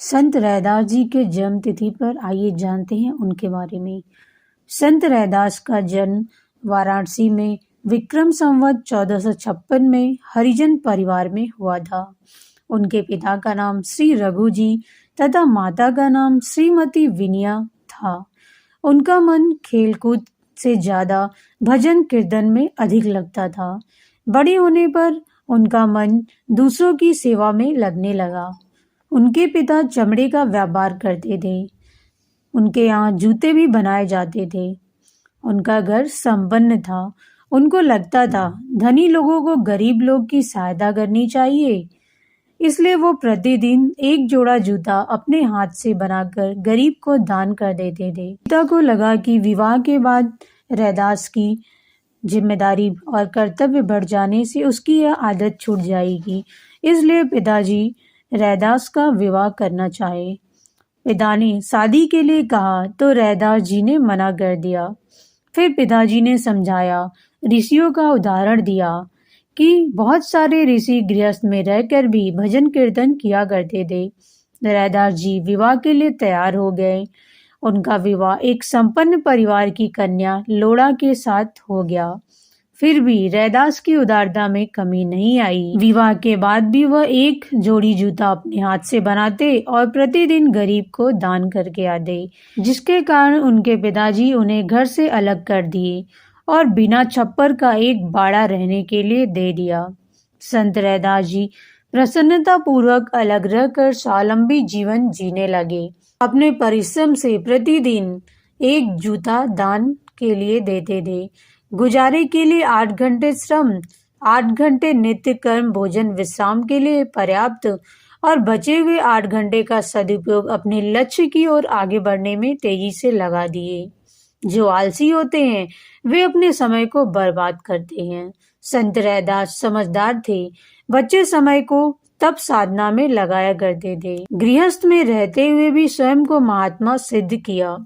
संत रैदास जी के जन्म तिथि पर आइए जानते हैं उनके बारे में। संत रैदास का जन्म वाराणसी में विक्रम संवत 1456 में हरिजन परिवार में हुआ था। उनके पिता का नाम श्री रघु जी तथा माता का नाम श्रीमती विनिया था। उनका मन खेलकूद से ज्यादा भजन कीर्तन में अधिक लगता था। बड़े होने पर उनका मन दूसरों की सेवा में लगने लगा। उनके पिता चमड़े का व्यापार करते थे। उनके यहाँ जूते भी बनाए जाते थे। उनका घर संपन्न था। उनको लगता था धनी लोगों को गरीब लोग की सहायता करनी चाहिए, इसलिए वो प्रतिदिन एक जोड़ा जूता अपने हाथ से बनाकर गरीब को दान कर देते थे। पिता को लगा कि विवाह के बाद रैदास की जिम्मेदारी और कर्तव्य बढ़ जाने से उसकी यह आदत छूट जाएगी, इसलिए पिताजी रैदास का विवाह करना चाहे। पिता ने शादी के लिए कहा तो रैदास जी ने मना कर दिया। फिर पिताजी ने समझाया, ऋषियों का उदाहरण दिया कि बहुत सारे ऋषि गृहस्थ में रहकर भी भजन कीर्तन किया करते थे। रैदास जी विवाह के लिए तैयार हो गए। उनका विवाह एक संपन्न परिवार की कन्या लोड़ा के साथ हो गया। फिर भी रैदास की उदारता में कमी नहीं आई। विवाह के बाद भी वह एक जोड़ी जूता अपने हाथ से बनाते और प्रतिदिन गरीब को दान करके आते, जिसके कारण उनके पिताजी उन्हें घर से अलग कर दिए और बिना छप्पर का एक बाड़ा रहने के लिए दे दिया। संत रैदास जी प्रसन्नता पूर्वक अलग रहकर स्वावलंबी जीवन जीने लगे। अपने परिश्रम से प्रतिदिन एक जूता दान के लिए देते थे। गुजारे के लिए 8 घंटे श्रम, 8 घंटे नित्य कर्म भोजन विश्राम के लिए पर्याप्त और बचे हुए 8 घंटे का सदुपयोग अपने लक्ष्य की ओर आगे बढ़ने में तेजी से लगा दिए। जो आलसी होते हैं वे अपने समय को बर्बाद करते हैं। संत रैदास समझदार थे। बचे समय को तप साधना में लगाया करते थे। गृहस्थ में रहते हुए भी स्वयं को महात्मा सिद्ध किया।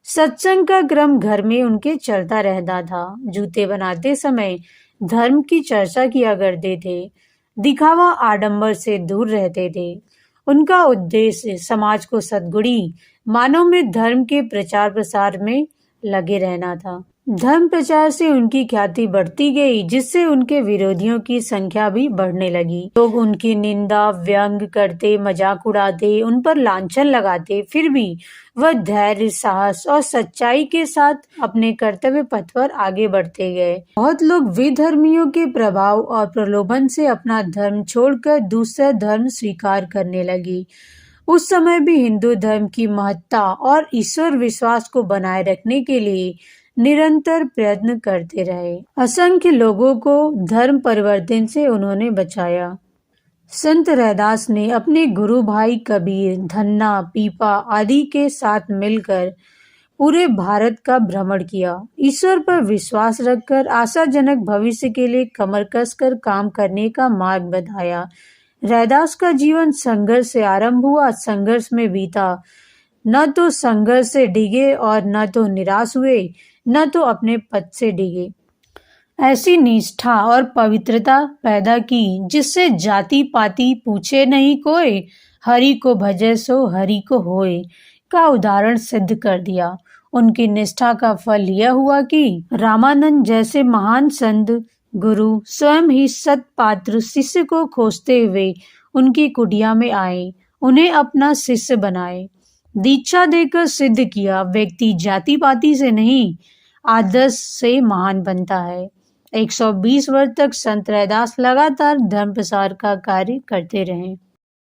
सत्संग का क्रम घर में उनके चलता रहता था। जूते बनाते समय धर्म की चर्चा किया करते थे। दिखावा आडंबर से दूर रहते थे। उनका उद्देश्य समाज को सद्गुणी मानव में धर्म के प्रचार प्रसार में लगे रहना था। धर्म प्रचार से उनकी ख्याति बढ़ती गई, जिससे उनके विरोधियों की संख्या भी बढ़ने लगी। लोग उनकी निंदा व्यंग करते, मजाक उड़ाते, उन पर लांछन लगाते, फिर भी वह धैर्य, साहस और सच्चाई के साथ अपने कर्तव्य पथ पर आगे बढ़ते गए। बहुत लोग विधर्मियों के प्रभाव और प्रलोभन से अपना धर्म छोड़कर दूसरा धर्म स्वीकार करने लगे। उस समय भी हिंदू धर्म की महत्ता और ईश्वर विश्वास को बनाए रखने के लिए निरंतर प्रयत्न करते रहे। असंख्य लोगों को धर्म परिवर्तन से उन्होंने बचाया। संत रैदास ने अपने गुरु भाई कबीर, धन्ना, पीपा आदि के साथ मिलकर पूरे भारत का भ्रमण किया। ईश्वर पर विश्वास रखकर आशाजनक भविष्य के लिए कमर कसकर काम करने का मार्ग बताया। रैदास का जीवन संघर्ष से आरंभ हुआ, संघर्ष में बीता। न तो संघर्ष से डिगे और न तो निराश हुए, न तो अपने पद से डिगे। ऐसी निष्ठा और पवित्रता पैदा की जिससे जाति पाति पूछे नहीं कोई, हरि को भजे सो हरि को होए का उदाहरण सिद्ध कर दिया। उनकी निष्ठा का फल यह हुआ कि रामानंद जैसे महान संत गुरु स्वयं ही सत्पात्र शिष्य को खोजते हुए उनकी कुटिया में आए, उन्हें अपना शिष्य बनाए, दीक्षा देकर सिद्ध किया व्यक्ति जाति पाति से नहीं आदर्श से महान बनता है। 120 वर्ष तक संत रैदास लगातार धर्म प्रसार का कार्य करते रहे।